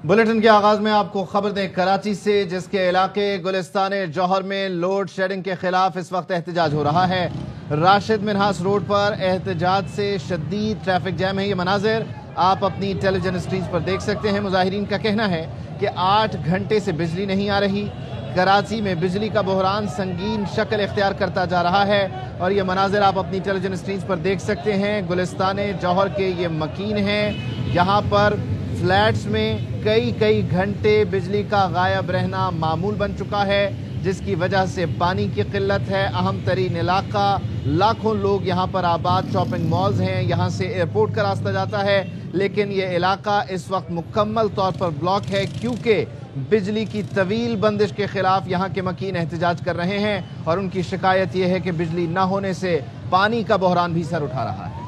Bulletin کے آغاز میں آپ کو خبر دیں کراچی سے، جس کے علاقے گلستان جوہر میں لوڈ شیڈنگ کے خلاف اس وقت احتجاج ہو رہا ہے۔ راشد منہاس روڈ پر احتجاج سے شدید ٹریفک جام ہے۔ یہ مناظر آپ اپنی ٹیلی ویژن اسکرین پر دیکھ سکتے ہیں۔ مظاہرین کا کہنا ہے کہ 8 گھنٹے سے بجلی نہیں آ رہی۔ کراچی میں بجلی کا بحران سنگین شکل اختیار کرتا جا رہا ہے، اور یہ مناظر آپ اپنی ٹیلی ویژن اسکرین پر دیکھ سکتے ہیں۔ گلستان جوہر کے یہ مکین ہیں، یہاں پر فلیٹس میں کئی گھنٹے بجلی کا غائب رہنا معمول بن چکا ہے، جس کی وجہ سے پانی کی قلت ہے۔ اہم ترین علاقہ، لاکھوں لوگ یہاں پر آباد، شاپنگ مالز ہیں، یہاں سے ایئرپورٹ کا راستہ جاتا ہے، لیکن یہ علاقہ اس وقت مکمل طور پر بلاک ہے، کیونکہ بجلی کی طویل بندش کے خلاف یہاں کے مکین احتجاج کر رہے ہیں، اور ان کی شکایت یہ ہے کہ بجلی نہ ہونے سے پانی کا بحران بھی سر اٹھا رہا ہے۔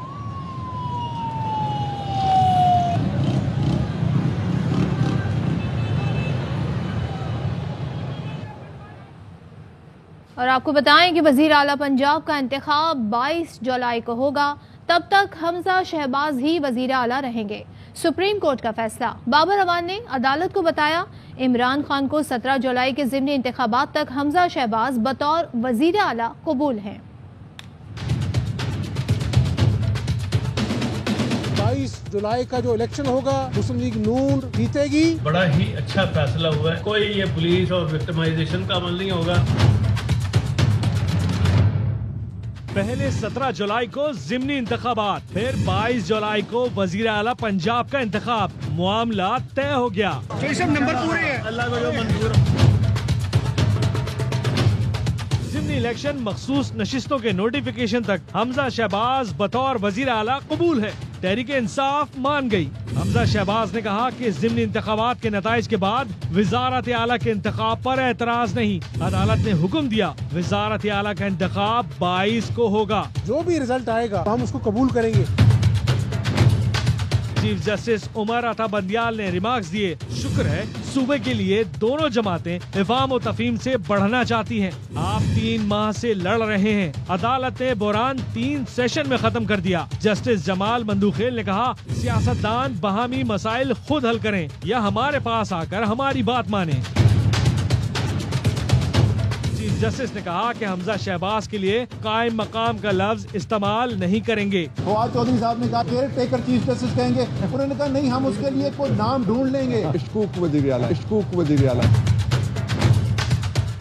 اور آپ کو بتائیں کہ وزیر اعلیٰ پنجاب کا انتخاب 22 جولائی کو ہوگا، تب تک حمزہ شہباز ہی وزیر اعلیٰ رہیں گے۔ سپریم کورٹ کا فیصلہ۔ بابر اعوان نے عدالت کو بتایا عمران خان کو 17 جولائی کے ضمنی انتخابات تک حمزہ شہباز بطور وزیر اعلیٰ قبول ہیں۔ 22 جولائی کا جو الیکشن ہوگا مسلم لیگ نون جیتے گی۔ بڑا ہی اچھا فیصلہ ہوا ہے، کوئی یہ پولیس اور وکٹمائزیشن کا عمل نہیں ہوگا۔ پہلے 17 جولائی کو ضمنی انتخابات، پھر 22 جولائی کو وزیر اعلیٰ پنجاب کا انتخاب، معاملہ طے ہو گیا۔ نمبر پورے ہیں، اللہ کو جو منظور۔ ضمنی الیکشن مخصوص نشستوں کے نوٹیفیکیشن تک حمزہ شہباز بطور وزیر اعلیٰ قبول ہے۔ تحریک انصاف مان گئی۔ حمزہ شہباز نے کہا کہ ضمنی انتخابات کے نتائج کے بعد وزارت اعلیٰ کے انتخاب پر اعتراض نہیں۔ عدالت نے حکم دیا وزارت اعلیٰ کا انتخاب 22 کو ہوگا۔ جو بھی رزلٹ آئے گا ہم اس کو قبول کریں گے۔ چیف جسٹس عمر عطا بندیال نے ریمارکس دیے، شکر ہے صوبے کے لیے دونوں جماعتیں افہام و تفہیم سے بڑھنا چاہتی ہیں۔ آپ 3 ماہ سے لڑ رہے ہیں، عدالت نے بحران 3 سیشن میں ختم کر دیا۔ جسٹس جمال مندوخیل نے کہا سیاستدان باہمی مسائل خود حل کریں یا ہمارے پاس آ کر ہماری بات مانیں۔ چیف جسٹس نے کہا کہ حمزہ شہباز کے لیے قائم مقام کا لفظ استعمال نہیں کریں گے۔ فواد چودھری صاحب نے کہا کیئر ٹیکر چیف جسٹس کہیں گے، انہوں نے کہا نہیں ہم اس کے لیے کوئی نام ڈھونڈ لیں گے۔ اشکوک وزیر اعلیٰ، اشکوک وزیر اعلیٰ۔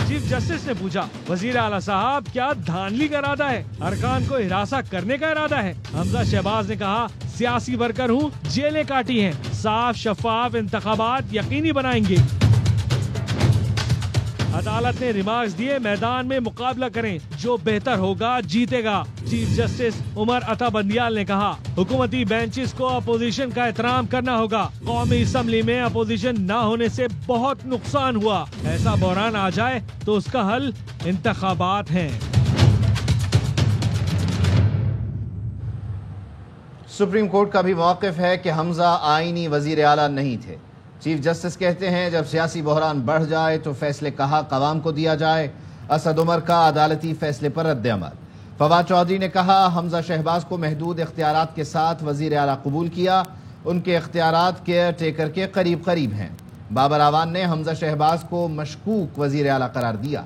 چیف جسٹس نے پوچھا وزیر اعلیٰ صاحب کیا دھاندلی کا ارادہ ہے، ارکان کو ہراساں کرنے کا ارادہ ہے؟ حمزہ شہباز نے کہا سیاسی ورکر ہوں، جیلیں کاٹی ہیں، صاف شفاف انتخابات یقینی بنائیں گے۔ عدالت نے ریمارکس دیے میدان میں مقابلہ کریں، جو بہتر ہوگا جیتے گا۔ چیف جسٹس عمر عطا بندیال نے کہا حکومتی بینچز کو اپوزیشن کا احترام کرنا ہوگا، قومی اسمبلی میں اپوزیشن نہ ہونے سے بہت نقصان ہوا، ایسا بحران آ جائے تو اس کا حل انتخابات ہیں۔ سپریم کورٹ کا بھی موقف ہے کہ حمزہ آئینی وزیر اعلیٰ نہیں تھے۔ چیف جسٹس کہتے ہیں جب سیاسی بحران بڑھ جائے تو فیصلے کا حق عوام کو دیا جائے۔ اسد عمر کا عدالتی فیصلے پر رد عمل۔ فواد چودھری نے کہا حمزہ شہباز کو محدود اختیارات کے ساتھ وزیر اعلیٰ قبول کیا، ان کے اختیارات کیئر ٹیکر کے قریب ہیں۔ بابر اعوان نے حمزہ شہباز کو مشکوک وزیر اعلیٰ قرار دیا۔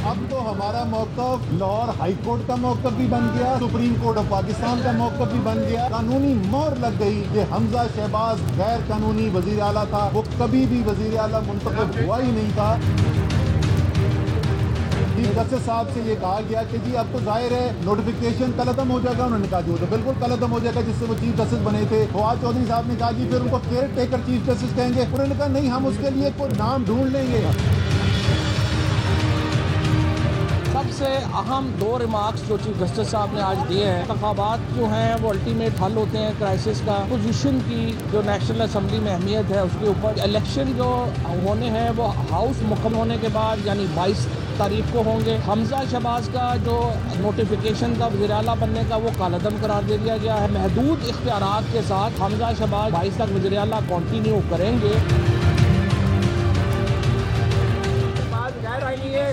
اب تو ہمارا موقف لاہور ہائی کورٹ کا موقف بھی بن گیا، سپریم کورٹ آف پاکستان کا موقف بھی بن گیا۔ قانونی مہر لگ گئی کہ حمزہ شہباز غیر قانونی وزیر اعلیٰ تھا، وہ کبھی بھی وزیر اعلیٰ منتخب ہوا ہی نہیں تھا۔ چیف جسٹس صاحب سے یہ کہا گیا کہ جی اب تو ظاہر ہے نوٹیفیکیشن کل ختم ہو جائے گا، انہوں نے کہا جو بالکل کل ختم ہو جائے گا جس سے وہ چیف جسٹس بنے تھے۔ فواد چودھری صاحب نے کہا جی پھر ان کو کیئر ٹیکر چیف جسٹس کہیں گے، انہوں نے کہا نہیں ہم اس کے لیے کوئی نام ڈھونڈ لیں گے۔ سب سے اہم 2 ریمارکس جو چیف جسٹس صاحب نے آج دیے ہیں، انتخابات جو ہیں وہ الٹیمیٹ حل ہوتے ہیں کرائسس کا، اپوزیشن کی جو نیشنل اسمبلی میں اہمیت ہے اس کے اوپر، الیکشن جو ہونے ہیں وہ ہاؤس مکمل ہونے کے بعد یعنی 22 تاریخ کو ہوں گے۔ حمزہ شہباز کا جو نوٹیفیکیشن کا وزیر اعلیٰ بننے کا وہ کالعدم قرار دے دیا گیا ہے۔ محدود اختیارات کے ساتھ حمزہ شہباز 22 تک وزیر اعلیٰ کنٹینیو کریں گے۔ غیر آئینی ہے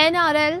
NRL,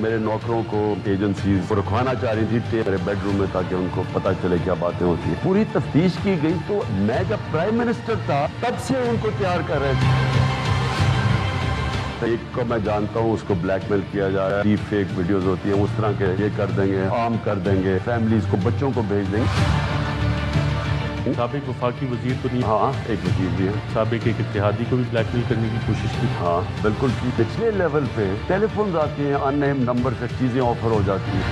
میرے نوکروں کو ایجنسیز کو رکھوانا چاہ رہی تھی میرے بیڈ روم میں تاکہ ان کو پتہ چلے کیا باتیں ہوتی ہیں. پوری تفتیش کی گئی تو میں جب پرائم منسٹر تھا تب سے ان کو تیار کر رہے تھے. ایک کو میں جانتا ہوں اس کو بلیک میل کیا جا رہا ہے, ڈیپ فیک ویڈیوز ہوتی ہیں اس طرح کے, یہ کر دیں گے, عام کر دیں گے, فیملیز کو بچوں کو بھیج دیں گے. سابق وفاقی وزیر تو نہیں؟ ہاں ایک وزیر بھی ہے. سابق ایک اتحادی کو بھی بلیک میل کرنے کی کوشش کی؟ ہاں بالکل کی. پچھلے لیول پہ ٹیلی فونز آتی ہیں ان نیم نمبر سے, چیزیں آفر ہو جاتی ہیں.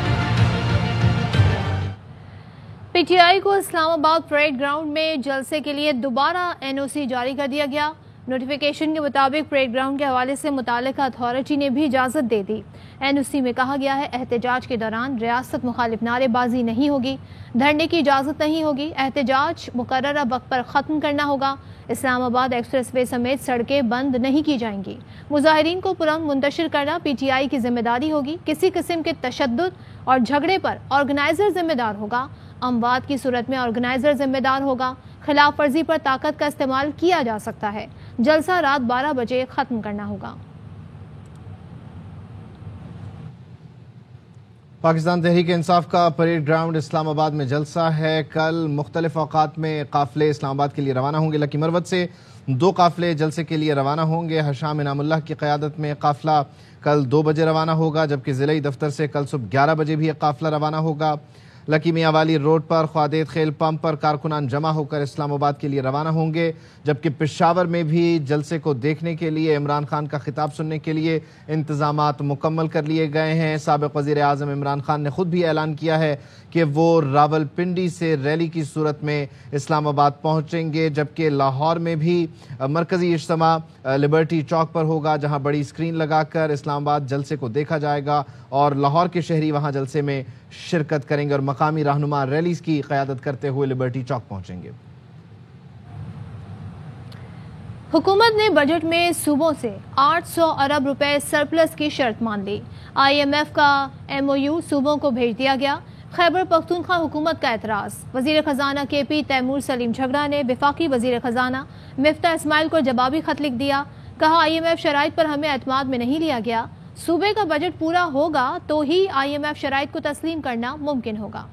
پی ٹی آئی کو اسلام آباد پریڈ گراؤنڈ میں جلسے کے لیے دوبارہ NOC جاری کر دیا گیا. نوٹیفیکیشن کے مطابق پریڈ گراؤنڈ کے حوالے سے متعلقہ اتھارٹی نے بھی اجازت دے دی. NOC میں کہا گیا ہے احتجاج کے دوران ریاست مخالف نعرے بازی نہیں ہوگی, دھرنے کی اجازت نہیں ہوگی, احتجاج مقررہ وقت پر ختم کرنا ہوگا. اسلام آباد ایکسپریس وے سمیت سڑکیں بند نہیں کی جائیں گی. مظاہرین کو پرامن منتشر کرنا PTI کی ذمہ داری ہوگی. کسی قسم کے تشدد اور جھگڑے پر آرگنائزر ذمہ دار ہوگا. اموات کی صورت میں آرگنائزر ذمہ دار ہوگا. خلاف ورزی پر طاقت کا استعمال کیا جا سکتا ہے. جلسہ رات 12 بجے ختم کرنا ہوگا. پاکستان تحریک انصاف کا پریڈ گراؤنڈ اسلام آباد میں جلسہ ہے. کل مختلف اوقات میں قافلے اسلام آباد کے لیے روانہ ہوں گے. لکی مروت سے 2 قافلے جلسے کے لیے روانہ ہوں گے. حشام انعام اللہ کی قیادت میں قافلہ کل 2 بجے روانہ ہوگا, جبکہ ضلعی دفتر سے کل صبح 11 بجے بھی ایک قافلہ روانہ ہوگا. لکی میاں والی روڈ پر خوادید خیل پمپ پر کارکنان جمع ہو کر اسلام آباد کے لیے روانہ ہوں گے, جبکہ پشاور میں بھی جلسے کو دیکھنے کے لیے عمران خان کا خطاب سننے کے لیے انتظامات مکمل کر لیے گئے ہیں. سابق وزیر اعظم عمران خان نے خود بھی اعلان کیا ہے کہ وہ راولپنڈی سے ریلی کی صورت میں اسلام آباد پہنچیں گے, جبکہ لاہور میں بھی مرکزی اجتماع لبرٹی چوک پر ہوگا, جہاں بڑی اسکرین لگا کر اسلام آباد جلسے کو دیکھا جائے گا اور لاہور کے شہری وہاں جلسے میں شرکت کریں گے اور مقامی رہنما ریلیز کی قیادت کرتے ہوئے لبرٹی چوک پہنچیں گے. حکومت نے بجٹ میں صوبوں سے 800 ارب روپے سرپلس کی شرط مان لی. IMF کا MOU صوبوں کو بھیج دیا گیا. خیبر پختونخوا حکومت کا اعتراض. وزیر خزانہ KP تیمور سلیم جھگڑا نے وفاقی وزیر خزانہ مفتاح اسماعیل کو جوابی خط لکھ دیا. کہا IMF شرائط پر ہمیں اعتماد میں نہیں لیا گیا. صوبے کا بجٹ پورا ہوگا تو ہی IMF شرائط کو تسلیم کرنا ممکن ہوگا.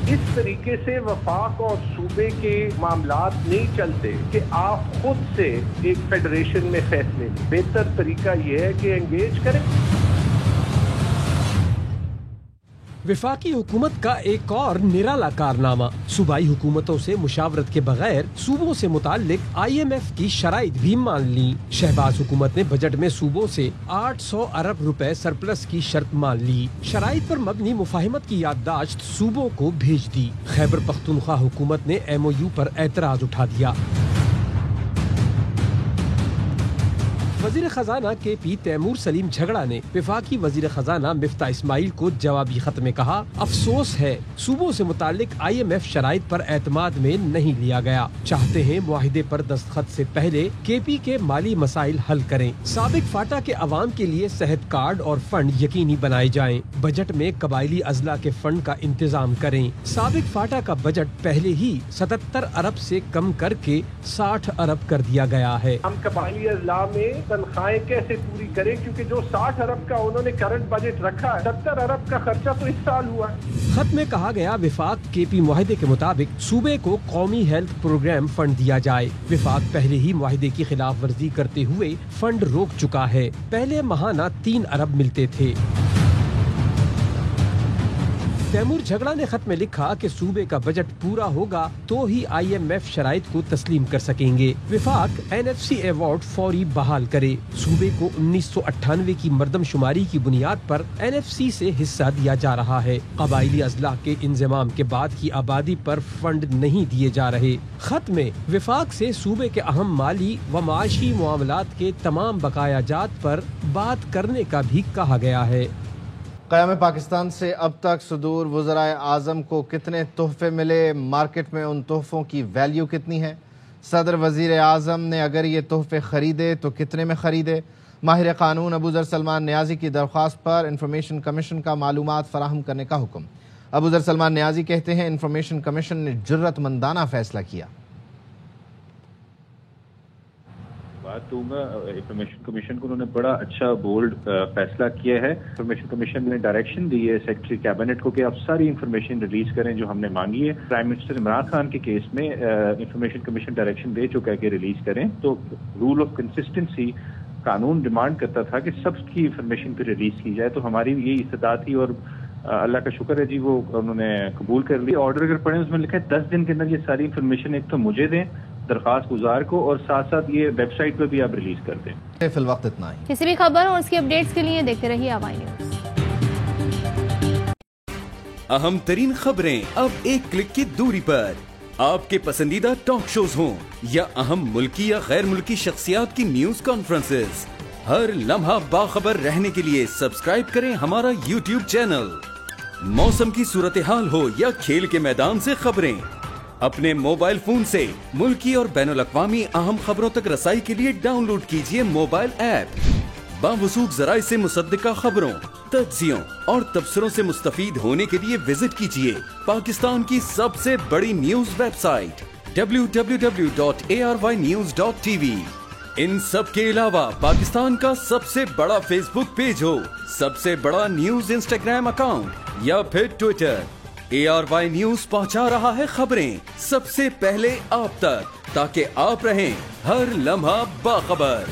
اس طریقے سے وفاق اور صوبے کے معاملات نہیں چلتے کہ آپ خود سے ایک فیڈریشن میں فیصلے لیں. بہتر طریقہ یہ ہے کہ انگیج کریں. وفاقی حکومت کا ایک اور نرالا کارنامہ. صوبائی حکومتوں سے مشاورت کے بغیر صوبوں سے متعلق IMF کی شرائط بھی مان لی. شہباز حکومت نے بجٹ میں صوبوں سے 800 ارب روپے سرپلس کی شرط مان لی. شرائط پر مبنی مفاہمت کی یادداشت صوبوں کو بھیج دی. خیبر پختونخوا حکومت نے MOU پر اعتراض اٹھا دیا. وزیر خزانہ KP تیمور سلیم جھگڑا نے وفاقی وزیر خزانہ مفتاح اسماعیل کو جوابی خط میں کہا افسوس ہے صوبوں سے متعلق IMF شرائط پر اعتماد میں نہیں لیا گیا. چاہتے ہیں معاہدے پر دستخط سے پہلے KP کے مالی مسائل حل کریں. سابق فاٹا کے عوام کے لیے صحت کارڈ اور فنڈ یقینی بنائے جائیں. بجٹ میں قبائلی اضلاع کے فنڈ کا انتظام کریں. سابق فاٹا کا بجٹ پہلے ہی 77 ارب سے کم کر کے 60 ارب کر دیا گیا ہے. ہم قبائلی اضلاع میں تنخواہیں کیسے پوری کریں کیونکہ جو 60 ارب کا انہوں نے کرنٹ بجٹ رکھا ہے 70 ارب کا خرچہ تو اس سال ہوا ہے. خط میں کہا گیا وفاق KP معاہدے کے مطابق صوبے کو قومی ہیلتھ پروگرام فنڈ دیا جائے. وفاق پہلے ہی معاہدے کی خلاف ورزی کرتے ہوئے فنڈ روک چکا ہے. پہلے ماہانہ 3 ارب ملتے تھے. تیمور جھگڑا نے خط میں لکھا کہ صوبے کا بجٹ پورا ہوگا تو ہی IMF شرائط کو تسلیم کر سکیں گے. وفاق NFC ایوارڈ فوری بحال کرے. صوبے کو 1998 کی مردم شماری کی بنیاد پر NFC سے حصہ دیا جا رہا ہے. قبائلی اضلاع کے انضمام کے بعد کی آبادی پر فنڈ نہیں دیے جا رہے. خط میں وفاق سے صوبے کے اہم مالی و معاشی معاملات کے تمام بقایا جات پر بات کرنے کا بھی کہا گیا ہے. قیام پاکستان سے اب تک صدور وزرائے اعظم کو کتنے تحفے ملے, مارکیٹ میں ان تحفوں کی ویلیو کتنی ہے, صدر وزیر اعظم نے اگر یہ تحفے خریدے تو کتنے میں خریدے. ماہر قانون ابوذر سلمان نیازی کی درخواست پر انفارمیشن کمیشن کا معلومات فراہم کرنے کا حکم. ابوذر سلمان نیازی کہتے ہیں انفارمیشن کمیشن نے جرأت مندانہ فیصلہ کیا. بات دوں گا انفارمیشن کمیشن کو، انہوں نے بڑا اچھا بولڈ فیصلہ کیا ہے. انفارمیشن کمیشن نے ڈائریکشن دی ہے سیکرٹری کیبنٹ کو کہ آپ ساری انفارمیشن ریلیز کریں جو ہم نے مانگی ہے. پرائم منسٹر عمران خان کے کیس میں انفارمیشن کمیشن ڈائریکشن دے چکا ہے کہ ریلیز کریں. تو رول آف کنسسٹنسی قانون ڈیمانڈ کرتا تھا کہ سب کی انفارمیشن پہ ریلیز کی جائے. تو ہماری یہی استطاعت تھی اور اللہ کا شکر ہے جی وہ انہوں نے قبول کر لی. آرڈر اگر پڑھیں اس میں لکھا ہے 10 دن کے اندر یہ ساری انفارمیشن ایک تو مجھے دیں درخواست گزار کو، اور ساتھ ساتھ یہ ویب سائٹ پہ بھی آپ ریلیز کر دیں. فی الوقت اتنا ہی. کسی بھی خبر اور اس کی اپڈیٹس کے لیے دیکھتے رہیے آوائی نیوز. اہم ترین خبریں اب ایک کلک کی دوری پر. آپ کے پسندیدہ ٹاک شوز ہوں یا اہم ملکی یا غیر ملکی شخصیات کی نیوز کانفرنسز، ہر لمحہ باخبر رہنے کے لیے سبسکرائب کریں ہمارا YouTube چینل. موسم کی صورتحال ہو یا کھیل کے میدان سے خبریں، اپنے موبائل فون سے ملکی اور بین الاقوامی اہم خبروں تک رسائی کے لیے ڈاؤن لوڈ کیجیے موبائل ایپ. باوثوق ذرائع سے مصدقہ خبروں، تجزیوں اور تبصروں سے مستفید ہونے کے لیے وزٹ کیجیے پاکستان کی سب سے بڑی نیوز ویب سائٹ www.arYnews.tv. ان سب کے علاوہ پاکستان کا سب سے بڑا فیس بک پیج ہو، سب سے بڑا نیوز انسٹاگرام اکاؤنٹ یا پھر ٹویٹر، ARY نیوز پہنچا رہا ہے خبریں سب سے پہلے آپ تک، تاکہ آپ رہیں ہر لمحہ باخبر.